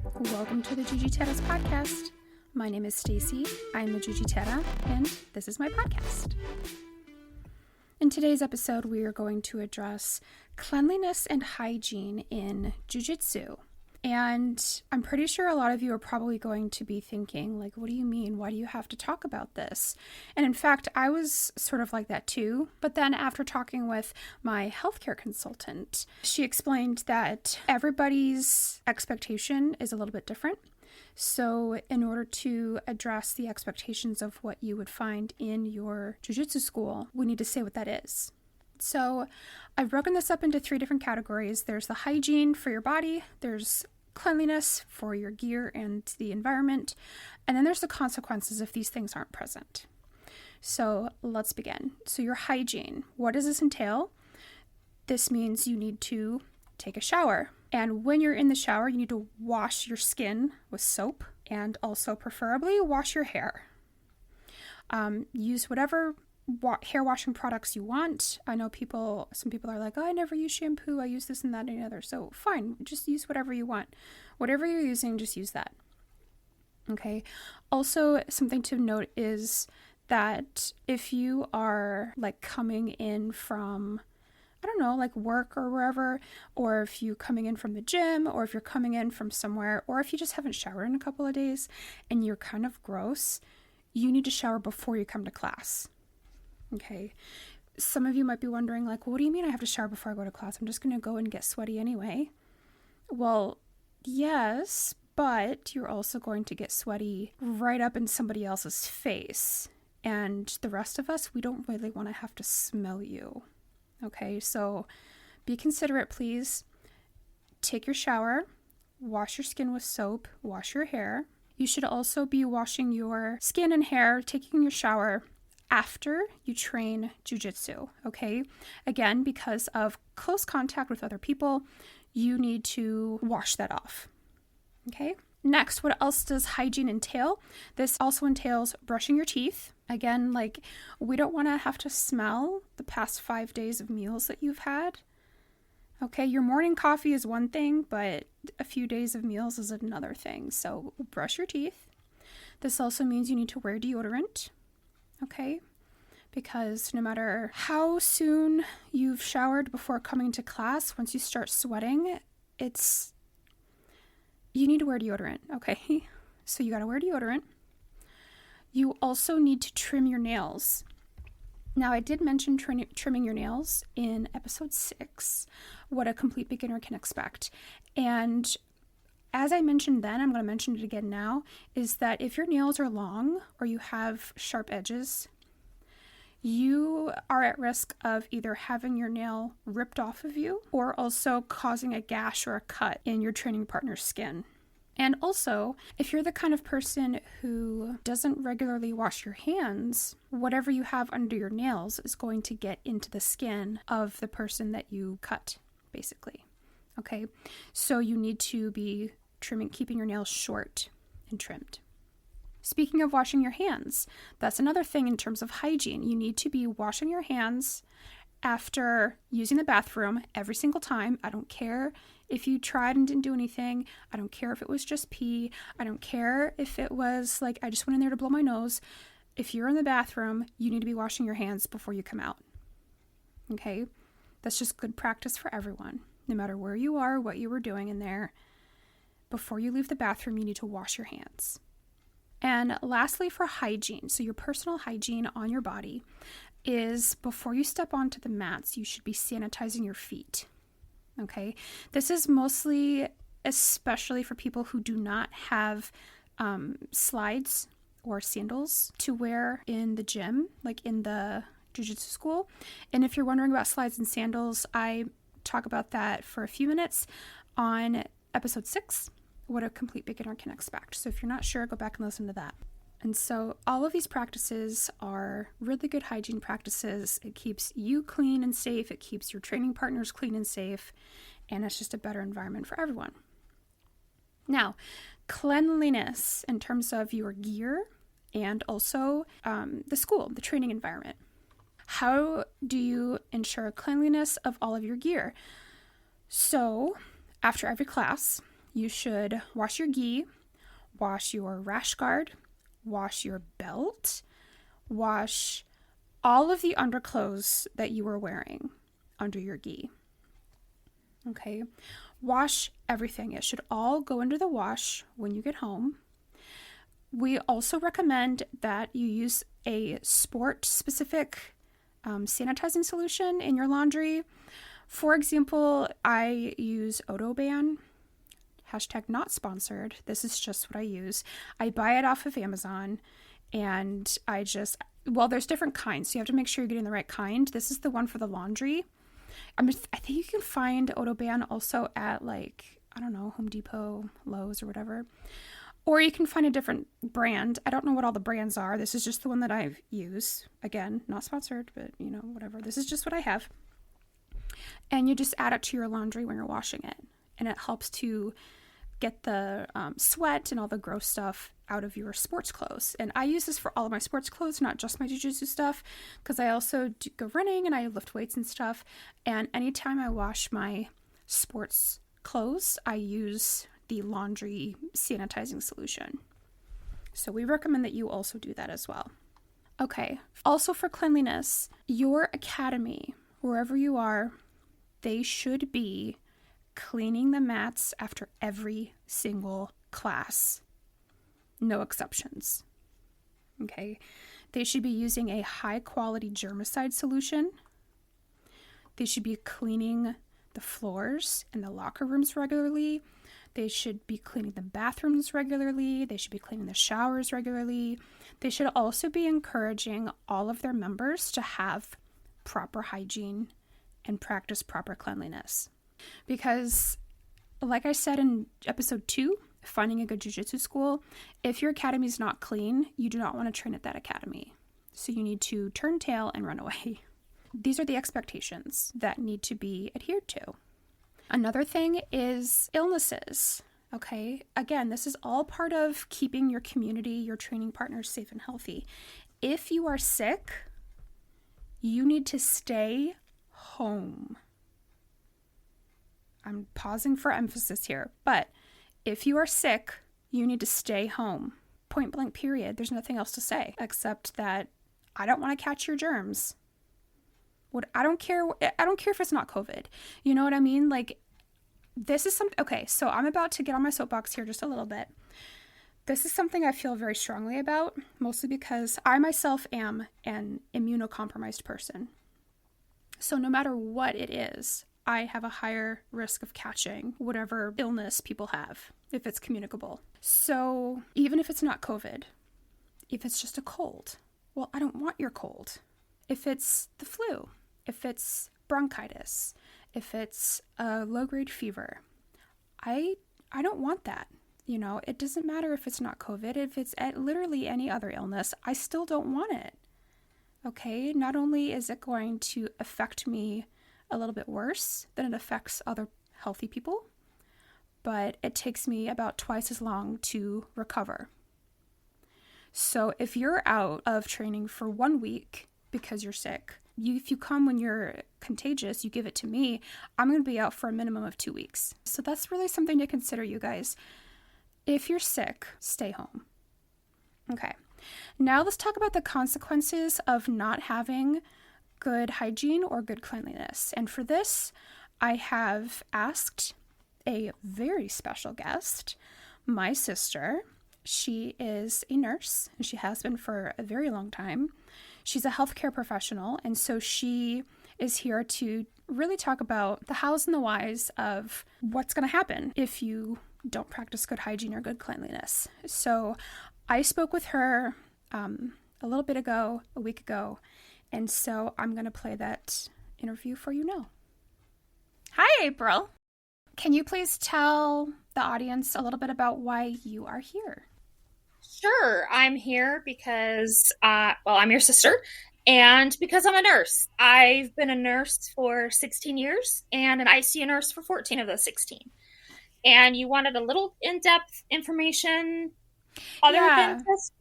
Welcome to the Jiu Jitsu podcast. My name is Stacy. I'm a Jiu Jitsu and this is my podcast. In today's episode, we are going to address cleanliness and hygiene in Jiu Jitsu. And I'm pretty sure a lot of you are probably going to be thinking, like, what do you mean? Why do you have to talk about this? And in fact, I was sort of like that too. But then after talking with my healthcare consultant, she explained that everybody's expectation is a little bit different. So in order to address the expectations of what you would find in your jiu-jitsu school, we need to say what that is. So I've broken this up into 3 different categories. There's the hygiene for your body, there's cleanliness for your gear and the environment, and then there's the consequences if these things aren't present. So let's begin. So your hygiene, what does this entail? This means you need to take a shower. And when you're in the shower, you need to wash your skin with soap and also preferably wash your hair. Use whatever hair washing products you want. I know some people are like, oh, I never use shampoo. I use this and that and the other. So fine, just use whatever you want. Whatever you're using, just use that. Okay. Also, something to note is that if you are like coming in from, I don't know, like work or wherever, or if you're coming in from the gym, or if you're coming in from somewhere, or if you just haven't showered in a couple of days and you're kind of gross, you need to shower before you come to class. Okay. Some of you might be wondering, like, what do you mean I have to shower before I go to class? I'm just going to go and get sweaty anyway. Well, yes, but you're also going to get sweaty right up in somebody else's face. And the rest of us, we don't really want to have to smell you. Okay, so be considerate, please. Take your shower, wash your skin with soap, wash your hair. You should also be washing your skin and hair, taking your shower after you train jiu-jitsu, okay? Again, because of close contact with other people, you need to wash that off, okay? Next, what else does hygiene entail? This also entails brushing your teeth. Again, like, we don't want to have to smell the past 5 days of meals that you've had. Okay, your morning coffee is one thing, but a few days of meals is another thing. So brush your teeth. This also means you need to wear deodorant. Okay, because no matter how soon you've showered before coming to class, once you start sweating, you need to wear deodorant, okay? So you gotta wear deodorant. You also need to trim your nails. Now, I did mention trimming your nails in episode 6, what a complete beginner can expect. And as I mentioned then, I'm going to mention it again now, is that if your nails are long or you have sharp edges, you are at risk of either having your nail ripped off of you or also causing a gash or a cut in your training partner's skin. And also, if you're the kind of person who doesn't regularly wash your hands, whatever you have under your nails is going to get into the skin of the person that you cut, basically. Okay, so you need to be keeping your nails short and trimmed. Speaking of washing your hands, that's another thing in terms of hygiene. You need to be washing your hands after using the bathroom every single time. I don't care if you tried and didn't do anything. I don't care if it was just pee. I don't care if it was like I just went in there to blow my nose. If you're in the bathroom, you need to be washing your hands before you come out. Okay? That's just good practice for everyone. No matter where you are, what you were doing in there, before you leave the bathroom, you need to wash your hands. And lastly, for hygiene, so your personal hygiene on your body is before you step onto the mats, you should be sanitizing your feet. Okay? This is mostly, especially for people who do not have slides or sandals to wear in the gym, like in the jiu-jitsu school. And if you're wondering about slides and sandals, I talk about that for a few minutes on episode 6. What a complete beginner can expect. So if you're not sure, go back and listen to that. And so all of these practices are really good hygiene practices. It keeps you clean and safe. It keeps your training partners clean and safe. And it's just a better environment for everyone. Now, cleanliness in terms of your gear and also the school, the training environment. How do you ensure cleanliness of all of your gear? So after every class, you should wash your gi, wash your rash guard, wash your belt, wash all of the underclothes that you were wearing under your gi. Okay, wash everything. It should all go into the wash when you get home. We also recommend that you use a sport-specific sanitizing solution in your laundry. For example, I use Odoban. Hashtag not sponsored. This is just what I use. I buy it off of Amazon, and there's different kinds, so you have to make sure you're getting the right kind. This is the one for the laundry. I think you can find Odoban also at Home Depot, Lowe's, or whatever. Or you can find a different brand. I don't know what all the brands are. This is just the one that I use. Again, not sponsored, but whatever. This is just what I have. And you just add it to your laundry when you're washing it. And it helps to get the sweat and all the gross stuff out of your sports clothes. And I use this for all of my sports clothes, not just my jiu-jitsu stuff, because I also go running and I lift weights and stuff. And anytime I wash my sports clothes, I use the laundry sanitizing solution. So we recommend that you also do that as well. Okay, also for cleanliness, your academy, wherever you are, they should be cleaning the mats after every single class. No exceptions. Okay, they should be using a high quality germicide solution. They should be cleaning the floors in the locker rooms regularly. They should be cleaning the bathrooms regularly. They should be cleaning the showers regularly. They should also be encouraging all of their members to have proper hygiene and practice proper cleanliness. Because, like I said in episode 2, finding a good jiu-jitsu school, if your academy is not clean, you do not want to train at that academy. So you need to turn tail and run away. These are the expectations that need to be adhered to. Another thing is illnesses, okay? Again, this is all part of keeping your community, your training partners safe and healthy. If you are sick, you need to stay home. I'm pausing for emphasis here, but if you are sick, you need to stay home. Point blank period. There's nothing else to say except that I don't want to catch your germs. I don't care if it's not COVID. You know what I mean? This is something, okay, so I'm about to get on my soapbox here just a little bit. This is something I feel very strongly about, mostly because I myself am an immunocompromised person. So no matter what it is, I have a higher risk of catching whatever illness people have, if it's communicable. So even if it's not COVID, if it's just a cold, well, I don't want your cold. If it's the flu, if it's bronchitis, if it's a low-grade fever, I don't want that. It doesn't matter if it's not COVID. If it's literally any other illness, I still don't want it. Okay? Not only is it going to affect me a little bit worse than it affects other healthy people, but it takes me about twice as long to recover. So if you're out of training for 1 week because you're sick, if you come when you're contagious, you give it to me, I'm going to be out for a minimum of 2 weeks. So that's really something to consider, you guys. If you're sick, stay home. Okay. Now let's talk about the consequences of not having good hygiene or good cleanliness. And for this, I have asked a very special guest, my sister. She is a nurse, and she has been for a very long time. She's a healthcare professional, and so she is here to really talk about the hows and the whys of what's going to happen if you don't practice good hygiene or good cleanliness. So I spoke with her a week ago, and so I'm going to play that interview for you now. Hi, April. Can you please tell the audience a little bit about why you are here? Sure, I'm here because, I'm your sister, and because I'm a nurse. I've been a nurse for 16 years and an ICU nurse for 14 of those 16. And you wanted a little in-depth information other than this?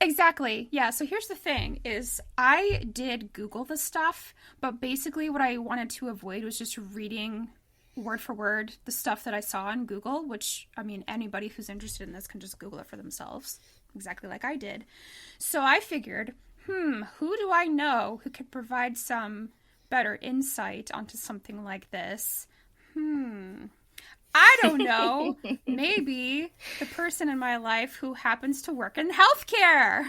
Exactly. Yeah. So here's the thing is I did Google this stuff, but basically what I wanted to avoid was just reading word for word the stuff that I saw on Google, which, I mean, anybody who's interested in this can just Google it for themselves, exactly like I did. So I figured, who do I know who could provide some better insight onto something like this? I don't know. Maybe the person in my life who happens to work in healthcare.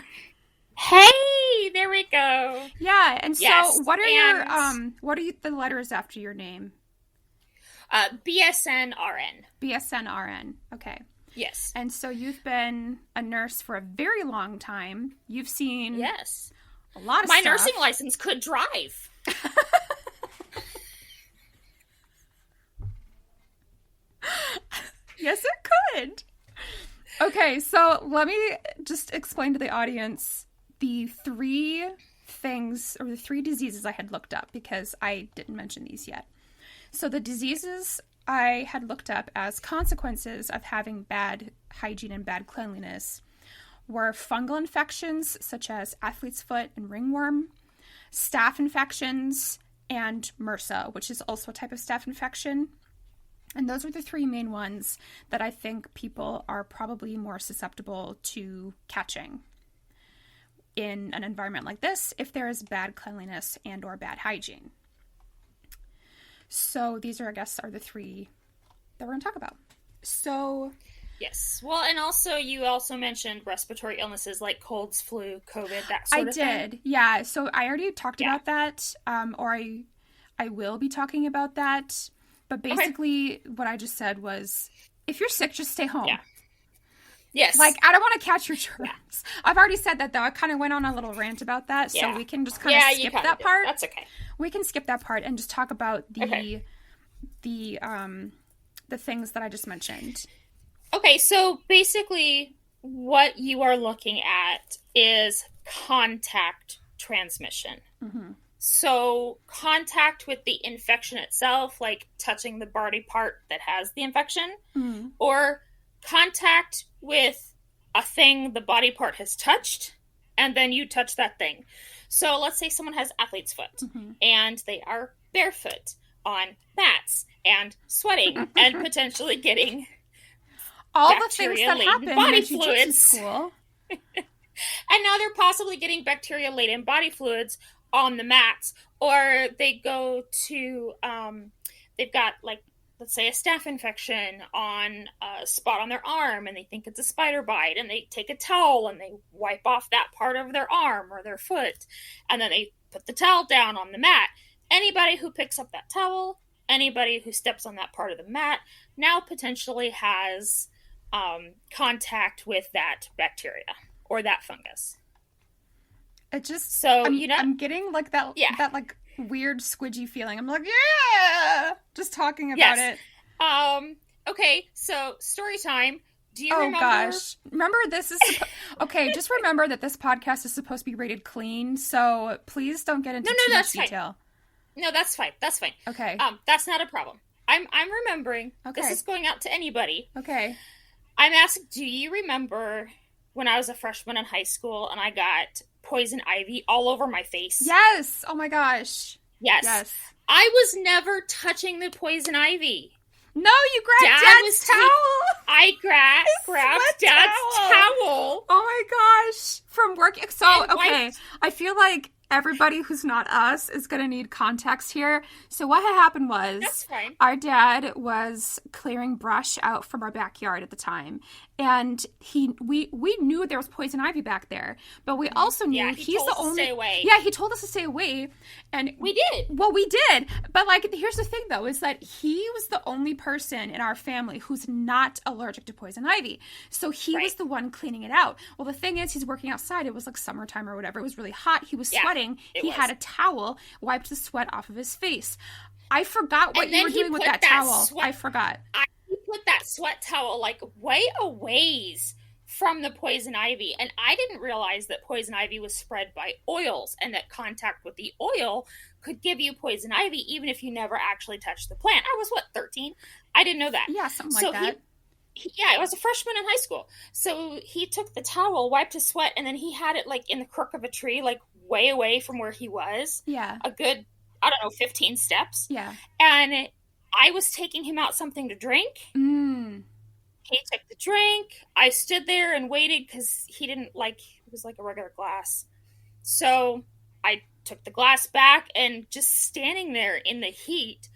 Hey, there we go. Yeah, and yes, so what are the letters after your name? BSN-RN. BSN-RN. Okay. Yes. And so you've been a nurse for a very long time. You've seen a lot of My stuff. nursing license could drive. Yes, it could. Okay, so let me just explain to the audience the three things, or the three diseases I had looked up, because I didn't mention these yet. So the diseases I had looked up as consequences of having bad hygiene and bad cleanliness were fungal infections, such as athlete's foot and ringworm, staph infections, and MRSA, which is also a type of staph infection. And those were the three main ones that I think people are probably more susceptible to catching in an environment like this if there is bad cleanliness and or bad hygiene. So these are, I guess, are the three that we're going to talk about. So... Yes. Well, and also, you also mentioned respiratory illnesses like colds, flu, COVID, that sort of thing. I did, yeah. So I already talked about that, or I will be talking about that. But basically, what I just said was, if you're sick, just stay home. Yeah. Yes. Like, I don't want to catch your germs. Yeah. I've already said that, though. I kind of went on a little rant about that, so we can just kind of skip that part. That's okay. We can skip that part and just talk about the things that I just mentioned. Okay, so basically, what you are looking at is contact transmission. Mm-hmm. So contact with the infection itself, like touching the body part that has the infection, or contact with a thing the body part has touched, and then you touch that thing. So let's say someone has athlete's foot, and they are barefoot on mats and sweating and potentially getting all the things that happen body in Jiu Jitsu school. And now they're possibly getting bacteria-laden body fluids on the mats, or they go to, they've got, like, let's say a staph infection on a spot on their arm, and they think it's a spider bite, and they take a towel and they wipe off that part of their arm or their foot, and then they put the towel down on the mat. Anybody who picks up that towel, anybody who steps on that part of the mat, now potentially has contact with that bacteria or that fungus. It just, so I'm getting like that like weird squidgy feeling. I'm like, just talking about it. Okay, so story time. Do you remember? Oh gosh, remember this is okay. Just remember that this podcast is supposed to be rated clean, so please don't get into too much detail. No, that's fine. That's fine. Okay. That's not a problem. I'm remembering. Okay. This is going out to anybody. Okay. I'm asking, do you remember when I was a freshman in high school and I got poison ivy all over my face? Yes. Oh my gosh. Yes. I was never touching the poison ivy. No, you grabbed Dad's towel. I grabbed Dad's towel. Oh my gosh. From work. So, okay. I feel like everybody who's not us is going to need context here. So what had happened was, that's fine. Our dad was clearing brush out from our backyard at the time. And we knew there was poison ivy back there, but we also knew he's the only. Stay away. Yeah, he told us to stay away, and we did. Well, we did, but like, here's the thing though, is that he was the only person in our family who's not allergic to poison ivy, so he was the one cleaning it out. Well, the thing is, he's working outside. It was like summertime or whatever. It was really hot. He was sweating. He had a towel, wiped the sweat off of his face. I forgot what you were doing with that towel. I forgot. He put that sweat towel like way a ways from the poison ivy, and I didn't realize that poison ivy was spread by oils, and that contact with the oil could give you poison ivy even if you never actually touched the plant. I was 13? I didn't know that. Yeah, something like that. I was a freshman in high school. So he took the towel, wiped his sweat, and then he had it like in the crook of a tree, like way away from where he was. Yeah. A good, I don't know, 15 steps. Yeah. And I was taking him out something to drink. Mm. He took the drink. I stood there and waited because he didn't like, it was like a regular glass. So I took the glass back, and just standing there in the heat,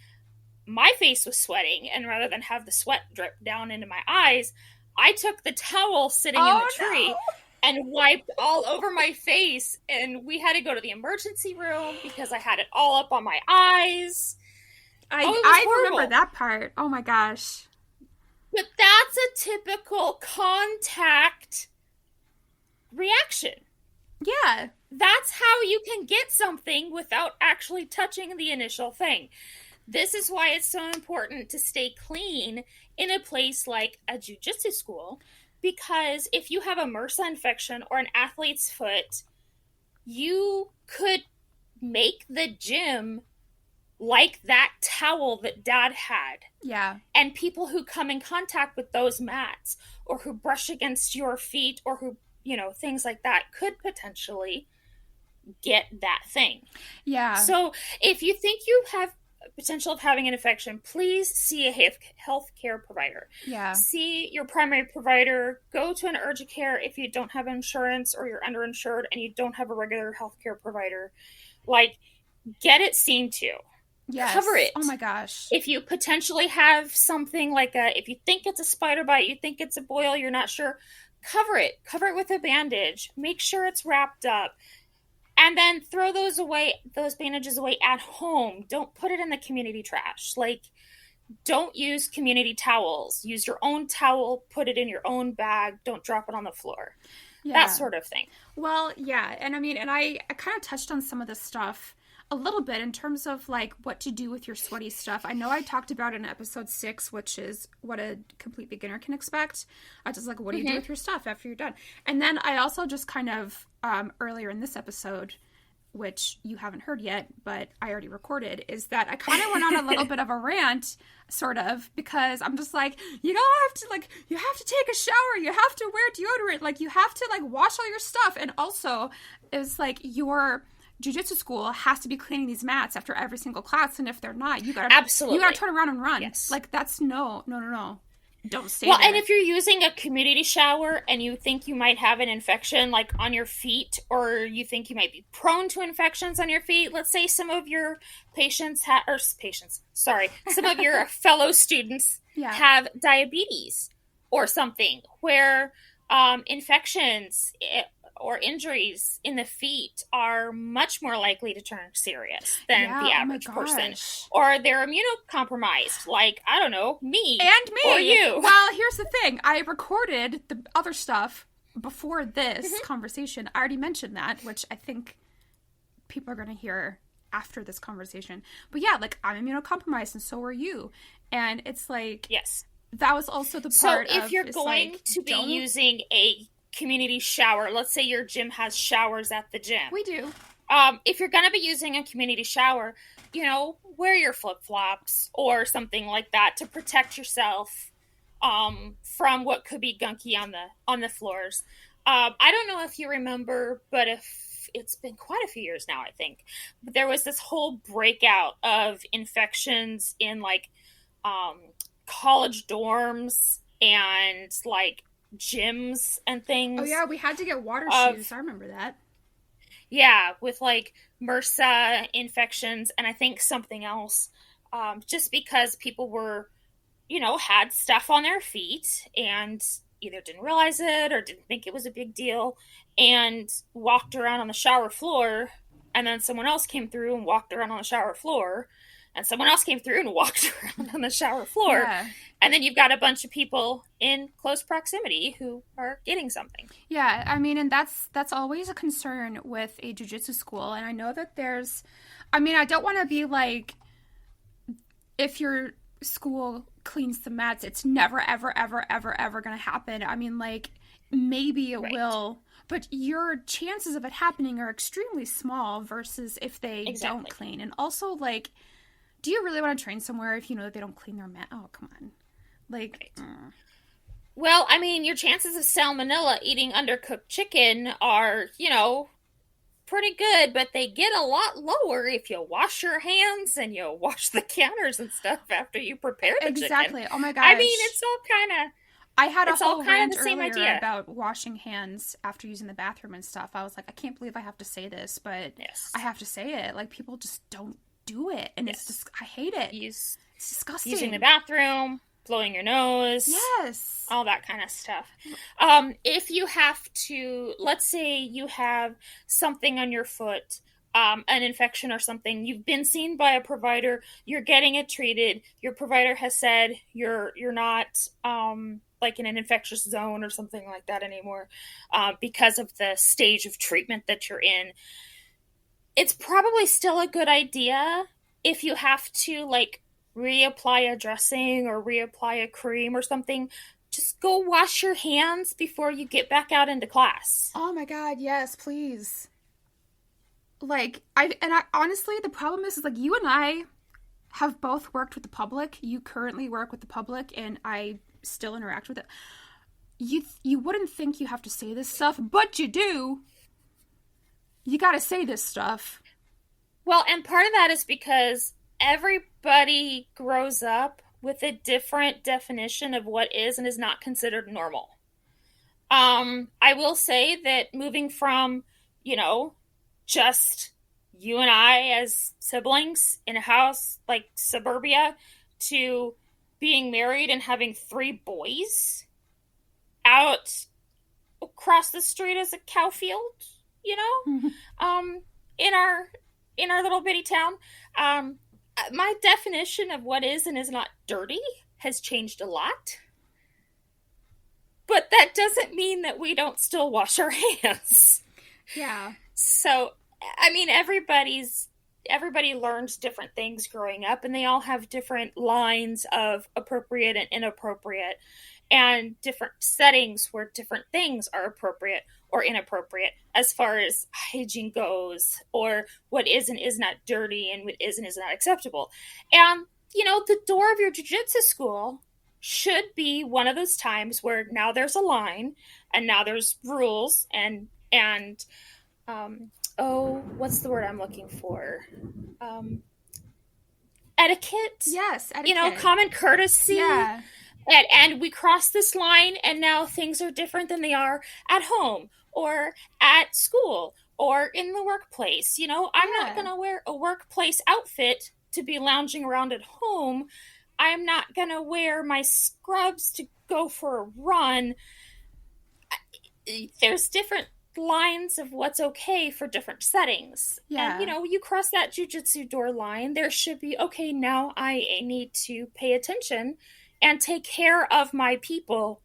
my face was sweating. And rather than have the sweat drip down into my eyes, I took the towel sitting in the tree and wiped all over my face. And we had to go to the emergency room because I had it all up on my eyes. I remember that part. Oh my gosh. But that's a typical contact reaction. Yeah. That's how you can get something without actually touching the initial thing. This is why it's so important to stay clean in a place like a Jiu Jitsu school, because if you have a MRSA infection or an athlete's foot, you could make the gym like that towel that Dad had. Yeah. And people who come in contact with those mats, or who brush against your feet, or who, things like that, could potentially get that thing. Yeah. So if you think you have potential of having an infection, please see a healthcare provider. Yeah. See your primary provider. Go to an urgent care if you don't have insurance or you're underinsured and you don't have a regular healthcare provider. Get it seen to. Yes. Cover it. Oh my gosh. If you potentially have something if you think it's a spider bite, you think it's a boil, you're not sure, cover it. Cover it with a bandage. Make sure it's wrapped up. And then throw those bandages away at home. Don't put it in the community trash. Don't use community towels. Use your own towel, put it in your own bag. Don't drop it on the floor. Yeah. That sort of thing. Well, yeah. And I kind of touched on some of this stuff a little bit in terms of what to do with your sweaty stuff. I know I talked about in episode 6, which is what a complete beginner can expect. I just what do you do with your stuff after you're done? And then I also just kind of earlier in this episode, which you haven't heard yet, but I already recorded, is that I kind of went on a little bit of a rant, sort of, because I'm just you don't have to, you have to take a shower, you have to wear deodorant, you have to, wash all your stuff. And also, it's your Jiu-Jitsu school has to be cleaning these mats after every single class, and if they're not, you gotta turn around and run. Yes. That's no. Don't stay there. And if you're using a community shower and you think you might have an infection on your feet, or you think you might be prone to infections on your feet, let's say some of your some of your fellow students have diabetes or something, where infections or injuries in the feet are much more likely to turn serious than the average person. Or they're immunocompromised, I don't know, me. And me. Or you. Well, here's the thing. I recorded the other stuff before this conversation. I already mentioned that, which I think people are going to hear after this conversation. But yeah, I'm immunocompromised, and so are you. And it's yes. That was also the part of... So if you're going to be using a community shower, let's say your gym has showers at the gym. We do. If you're going to be using a community shower, wear your flip-flops or something like that to protect yourself from what could be gunky on the floors. I don't know if you remember, but if it's been quite a few years now, I think, but there was this whole breakout of infections in college dorms and gyms and things. Oh yeah, we had to get water shoes. I remember that. Yeah, with MRSA infections and I think something else, just because people were, had stuff on their feet and either didn't realize it or didn't think it was a big deal and walked around on the shower floor, and then someone else came through and walked around on the shower floor, and someone else came through and walked around on the shower floor. Yeah. And then you've got a bunch of people in close proximity who are getting something. Yeah, and that's always a concern with a jiu-jitsu school. And I know that I don't want to be if your school cleans the mats, it's never, ever, ever, ever, ever going to happen. Maybe it will, but your chances of it happening are extremely small versus if they don't clean. And also, do you really want to train somewhere if you know that they don't clean their mat? Oh, come on. Well, your chances of salmonella eating undercooked chicken are, pretty good, but they get a lot lower if you wash your hands and you wash the counters and stuff after you prepare the Exactly. chicken. Oh my gosh. I mean, it's all kind of... I had a It's all whole kind rant of the same earlier idea. about washing hands after using the bathroom and stuff. I was like, I can't believe I have to say this, but Yes. I have to say it. Like, people just don't do it, and Yes. it's just, I hate it. It's disgusting. Using the bathroom, blowing your nose. Yes. All that kind of stuff. If you have to, let's say you have something on your foot, an infection or something, you've been seen by a provider, you're getting it treated, your provider has said you're not like in an infectious zone or something like that anymore because of the stage of treatment that you're in. It's probably still a good idea if you have to like reapply a dressing or reapply a cream or something. Just go wash your hands before you get back out into class. Oh my God, yes, please. Like, honestly, the problem is like, you and I have both worked with the public. You currently work with the public, and I still interact with it. You wouldn't think you have to say this stuff, but you do. You gotta say this stuff. Well, and part of that is because everybody grows up with a different definition of what is and is not considered normal. I will say that moving from, just you and I as siblings in a house like suburbia to being married and having 3 boys out across the street as a cow field, in our little bitty town, my definition of what is and is not dirty has changed a lot. But that doesn't mean that we don't still wash our hands. Yeah. So, I mean, everybody learns different things growing up, and they all have different lines of appropriate and inappropriate, and different settings where different things are appropriate or inappropriate as far as hygiene goes, or what is and is not dirty and what is and is not acceptable. And, the door of your jiu-jitsu school should be one of those times where now there's a line and now there's rules and what's the word I'm looking for? Etiquette. Yes, etiquette. Common courtesy. Yeah. And we cross this line, and now things are different than they are at home or at school or in the workplace. I'm not going to wear a workplace outfit to be lounging around at home. I'm not going to wear my scrubs to go for a run. There's different lines of what's okay for different settings. Yeah. And, you cross that jiu-jitsu door line, there should be, okay, now I need to pay attention and take care of my people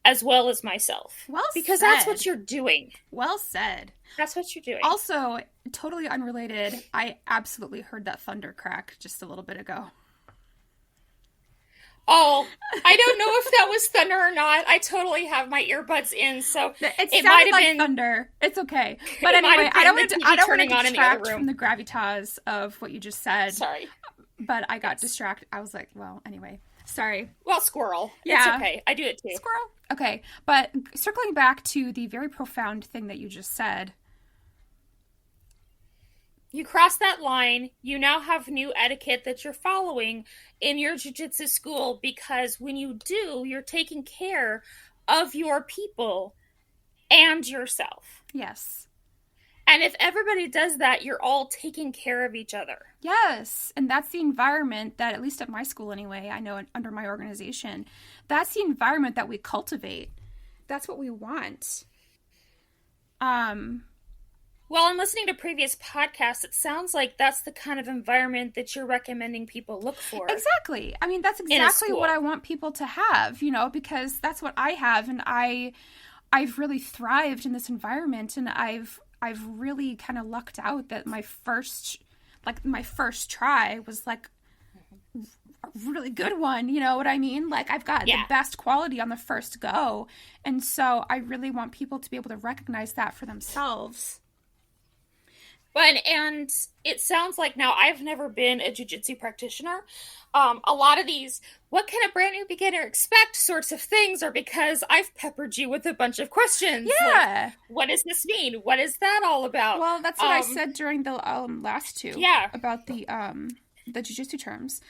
as well as myself. Well because said. That's what you're doing. Well said. That's what you're doing. Also, totally unrelated, I absolutely heard that thunder crack just a little bit ago. Oh, I don't know if that was thunder or not. I totally have my earbuds in, so it might have been thunder. It's okay. But anyway, I don't want to detract from the gravitas of what you just said. Sorry. But I got distracted. I was like, well, anyway. Sorry. Well, squirrel. Yeah. It's okay. I do it too. Squirrel. Okay. But circling back to the very profound thing that you just said. You cross that line, you now have new etiquette that you're following in your jiu-jitsu school, because when you do, you're taking care of your people and yourself. Yes. And if everybody does that, you're all taking care of each other. Yes. And that's the environment that, at least at my school anyway, I know under my organization, that's the environment that we cultivate. That's what we want. Well, in listening to previous podcasts, it sounds like that's the kind of environment that you're recommending people look for. Exactly. I mean, that's exactly what I want people to have, because that's what I have, and I've really thrived in this environment, and I've really kind of lucked out that my first try was like a really good one, you know what I mean? Like, I've got the best quality on the first go, and so I really want people to be able to recognize that for themselves. And it sounds like, now I've never been a jiu-jitsu practitioner. A lot of these, what can a brand new beginner expect sorts of things are because I've peppered you with a bunch of questions. Yeah. Like, what does this mean? What is that all about? Well, that's what I said during the last two. Yeah. About the jiu-jitsu terms.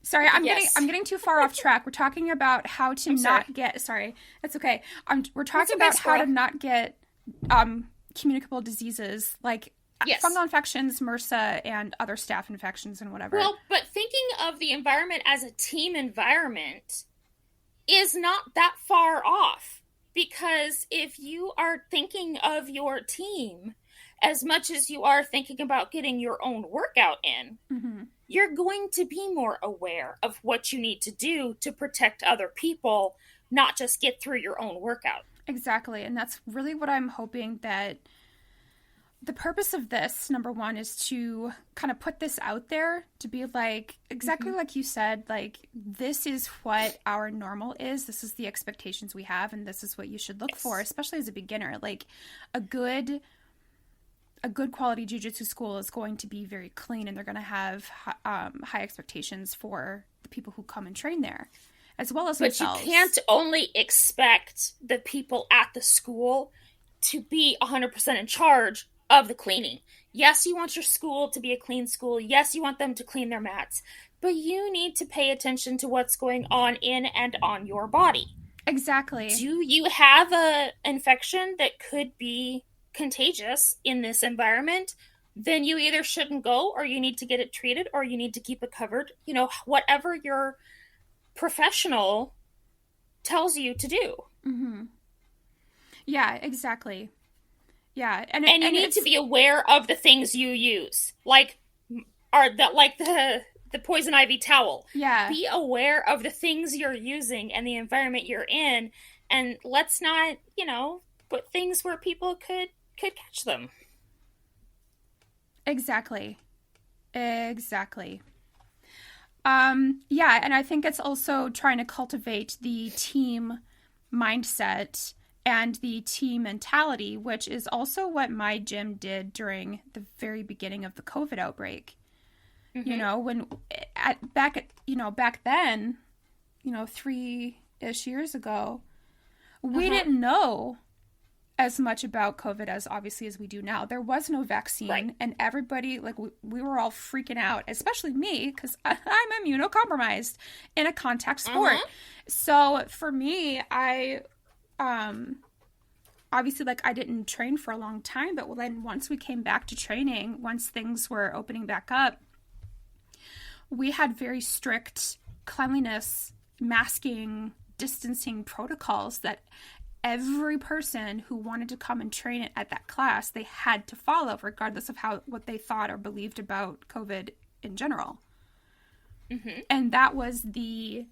Sorry, I'm getting too far off track. We're talking about how to not get. Sorry, that's okay. We're talking about how to not get communicable diseases like fungal infections, MRSA, and other staph infections and whatever. Well, but thinking of the environment as a team environment is not that far off, because if you are thinking of your team as much as you are thinking about getting your own workout in, you're going to be more aware of what you need to do to protect other people, not just get through your own workout. Exactly. And that's really what I'm hoping that the purpose of this, number one, is to kind of put this out there, to be like, exactly like you said, like, this is what our normal is. This is the expectations we have, and this is what you should look for, especially as a beginner. Like, a good quality jiu-jitsu school is going to be very clean, and they're going to have high expectations for the people who come and train there, as well as themselves. But you can't only expect the people at the school to be 100% in charge of the cleaning. Yes, you want your school to be a clean school. Yes, you want them to clean their mats. But you need to pay attention to what's going on in and on your body. Exactly. Do you have an infection that could be contagious in this environment? Then you either shouldn't go, or you need to get it treated, or you need to keep it covered. You know, whatever your professional tells you to do. Yeah, exactly. Yeah, and you need to be aware of the things you use, like the poison ivy towel. Yeah, be aware of the things you're using and the environment you're in, and let's not, put things where people could catch them. Exactly. Yeah, and I think it's also trying to cultivate the team mindset and the team mentality, which is also what my gym did during the very beginning of the COVID outbreak. You know, back then, 3-ish years ago, we didn't know as much about COVID as obviously as we do now. There was no vaccine, and everybody, like, we were all freaking out, especially me, because I'm immunocompromised in a contact sport. So for me, I obviously, like, I didn't train for a long time, but then once we came back to training, once things were opening back up, we had very strict cleanliness, masking, distancing protocols that every person who wanted to come and train at that class, they had to follow, regardless of what they thought or believed about COVID in general. And that was the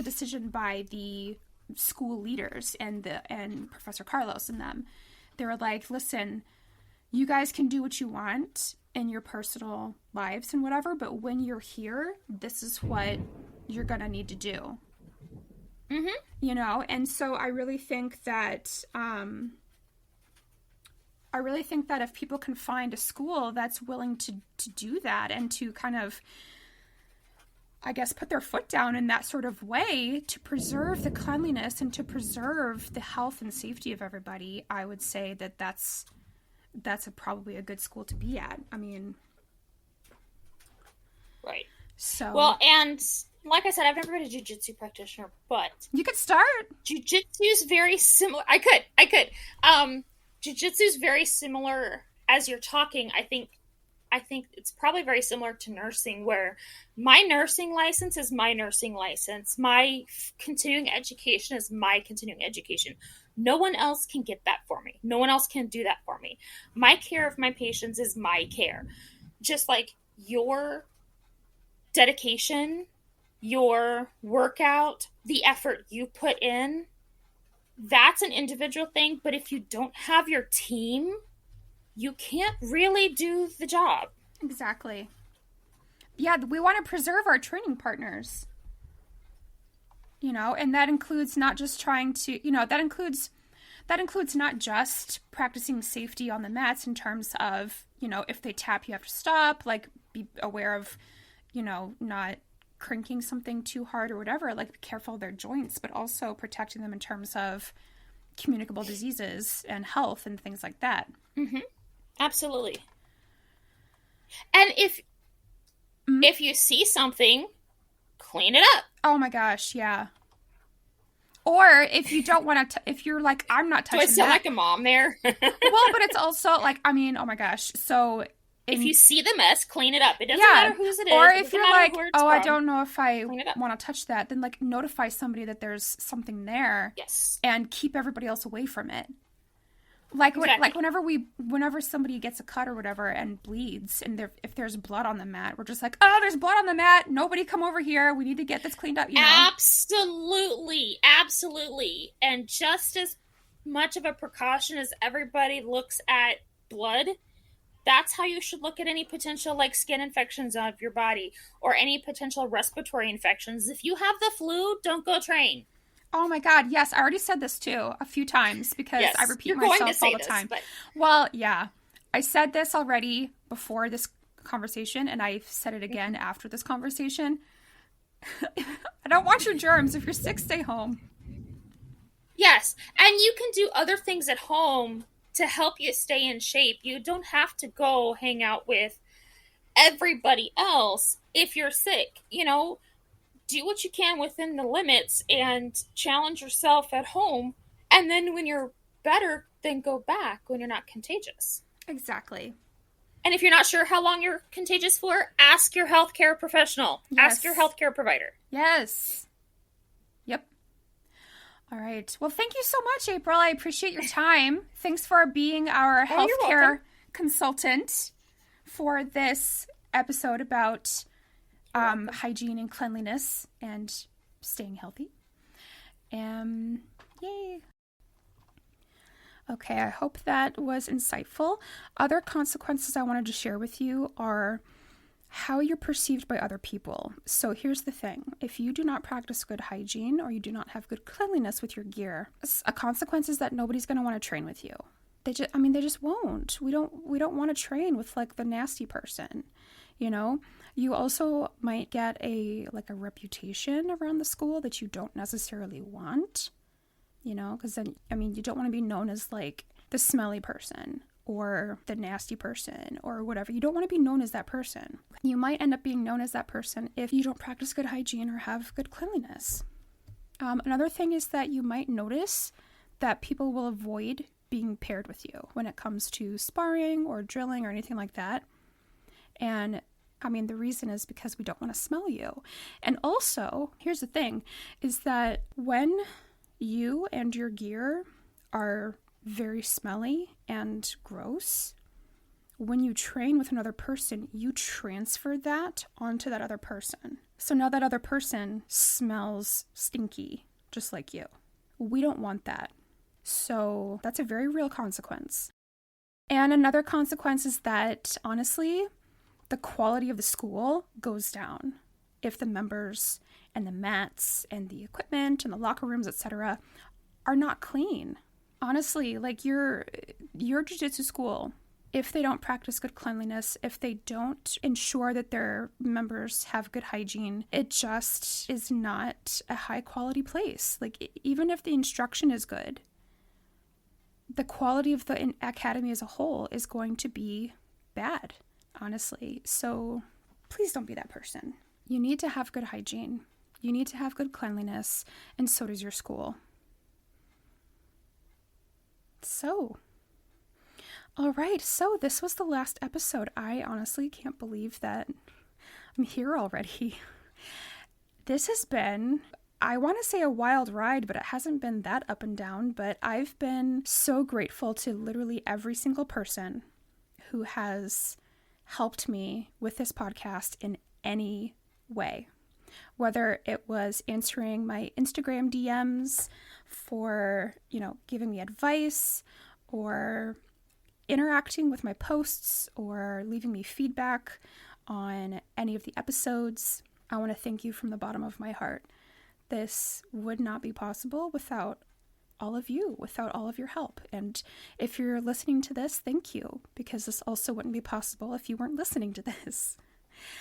decision by the school leaders and Professor Carlos and them. They were like, listen, you guys can do what you want in your personal lives and whatever, but when you're here, this is what you're gonna need to do. And so I really think that if people can find a school that's willing to do that and to kind of, I guess, put their foot down in that sort of way to preserve the cleanliness and to preserve the health and safety of everybody, I would say that that's probably a good school to be at. I mean, right. So, well, and like I said, I've never been a jiu-jitsu practitioner, but you could start. Jiu-jitsu is very similar. I could. Jiu-jitsu is very similar as you're talking. I think it's probably very similar to nursing, where my nursing license is my nursing license. My continuing education is my continuing education. No one else can get that for me. No one else can do that for me. My care of my patients is my care. Just like your dedication, your workout, the effort you put in, that's an individual thing. But if you don't have your team, you can't really do the job. Exactly. Yeah, we want to preserve our training partners. And that includes not just trying to, that includes that includes not just practicing safety on the mats in terms of, if they tap, you have to stop, like be aware of, not cranking something too hard or whatever, like be careful of their joints, but also protecting them in terms of communicable diseases and health and things like that. Mm-hmm. Absolutely. And if you see something, clean it up. Oh my gosh, yeah. Or if you don't want to, if you're like, I'm not touching that. Do I sound like a mom there? Well, but it's also like, oh my gosh. So if you see the mess, clean it up. It doesn't matter whose it is. Or if you're like, I don't know if I want to touch that, then like notify somebody that there's something there. Yes. And keep everybody else away from it. Like, exactly. Whenever somebody gets a cut or whatever and bleeds, and if there's blood on the mat, we're just like, oh, there's blood on the mat. Nobody come over here. We need to get this cleaned up. Absolutely. Absolutely. And just as much of a precaution as everybody looks at blood, that's how you should look at any potential like skin infections of your body or any potential respiratory infections. If you have the flu, don't go train. Oh my God, yes. I already said this too a few times because I repeat myself all the time. But... Well, yeah. I said this already before this conversation, and I've said it again after this conversation. I don't want your germs. If you're sick, stay home. Yes. And you can do other things at home to help you stay in shape. You don't have to go hang out with everybody else if you're sick. Do what you can within the limits and challenge yourself at home. And then when you're better, then go back when you're not contagious. Exactly. And if you're not sure how long you're contagious for, ask your healthcare professional. Yes. Ask your healthcare provider. Yes. Yep. All right. Well, thank you so much, April. I appreciate your time. Thanks for being our healthcare consultant for this episode about hygiene and cleanliness and staying healthy. Yay. Okay, I hope that was insightful. Other consequences I wanted to share with you are how you're perceived by other people. So here's the thing. If you do not practice good hygiene or you do not have good cleanliness with your gear, a consequence is that nobody's going to want to train with you. They just won't. We don't want to train with like the nasty person, You also might get a reputation around the school that you don't necessarily want, because then, you don't want to be known as like the smelly person or the nasty person or whatever. You don't want to be known as that person. You might end up being known as that person if you don't practice good hygiene or have good cleanliness. Another thing is that you might notice that people will avoid being paired with you when it comes to sparring or drilling or anything like that. And the reason is because we don't want to smell you. And also, here's the thing, is that when you and your gear are very smelly and gross, when you train with another person, you transfer that onto that other person. So now that other person smells stinky, just like you. We don't want that. So that's a very real consequence. And another consequence is that, honestly, the quality of the school goes down if the members and the mats and the equipment and the locker rooms, etc., are not clean. Honestly, like your jiu-jitsu school, if they don't practice good cleanliness, if they don't ensure that their members have good hygiene, it just is not a high quality place. Like, even if the instruction is good, the quality of the academy as a whole is going to be bad, honestly. So please don't be that person. You need to have good hygiene. You need to have good cleanliness, and so does your school. So, all right. So this was the last episode. I honestly can't believe that I'm here already. This has been, I want to say, a wild ride, but it hasn't been that up and down. But I've been so grateful to literally every single person who has helped me with this podcast in any way. Whether it was answering my Instagram DMs for, giving me advice, or interacting with my posts, or leaving me feedback on any of the episodes. I want to thank you from the bottom of my heart. This would not be possible without all of you without all of your help. And if you're listening to this, thank you, because this also wouldn't be possible if you weren't listening to this.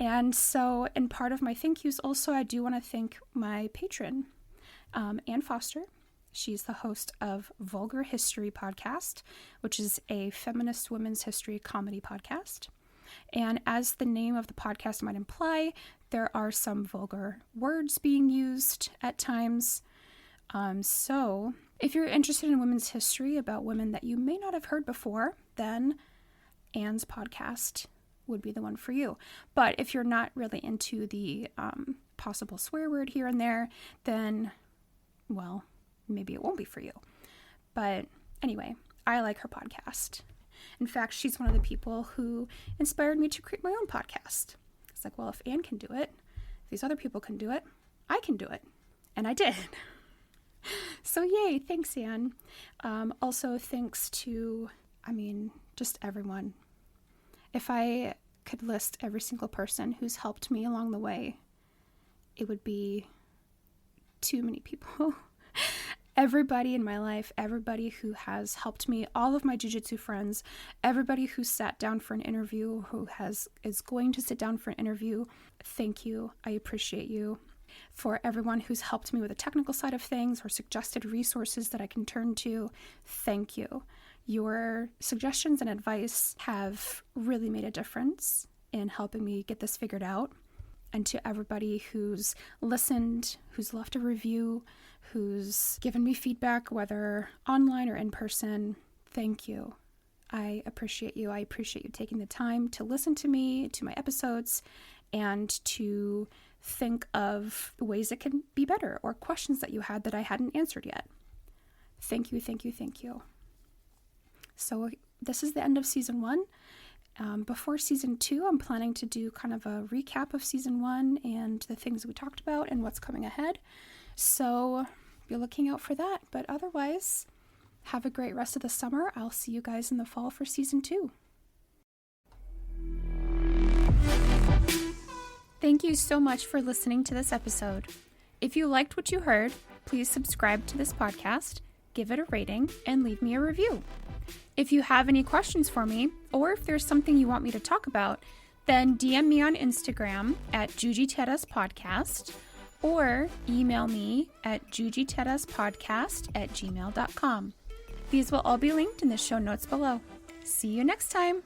And so, in part of my thank yous also, I do want to thank my patron, Ann Foster. She's the host of Vulgar History Podcast, which is a feminist women's history comedy podcast. And as the name of the podcast might imply, there are some vulgar words being used at times. So if you're interested in women's history about women that you may not have heard before, then Anne's podcast would be the one for you. But if you're not really into the possible swear word here and there, then, well, maybe it won't be for you. But anyway, I like her podcast. In fact, she's one of the people who inspired me to create my own podcast. It's like, well, if Anne can do it, if these other people can do it, I can do it. And I did. So yay, thanks, Anne. Also, thanks to, just everyone. If I could list every single person who's helped me along the way, it would be too many people. Everybody in my life, everybody who has helped me, all of my jiu-jitsu friends, everybody who sat down for an interview, who is going to sit down for an interview, thank you. I appreciate you. For everyone who's helped me with the technical side of things or suggested resources that I can turn to, thank you. Your suggestions and advice have really made a difference in helping me get this figured out. And to everybody who's listened, who's left a review, who's given me feedback, whether online or in person, thank you. I appreciate you. I appreciate you taking the time to listen to me, to my episodes, and to think of ways it can be better or questions that you had that I hadn't answered yet. Thank you, thank you, thank you. So this is the end of season 1. Before season 2, I'm planning to do kind of a recap of season 1 and the things we talked about and what's coming ahead. So be looking out for that. But otherwise, have a great rest of the summer. I'll see you guys in the fall for season 2. Thank you so much for listening to this episode. If you liked what you heard, please subscribe to this podcast, give it a rating, and leave me a review. If you have any questions for me, or if there's something you want me to talk about, then DM me on Instagram at jujiteraspodcast, or email me at jujiteraspodcast@gmail.com. These will all be linked in the show notes below. See you next time!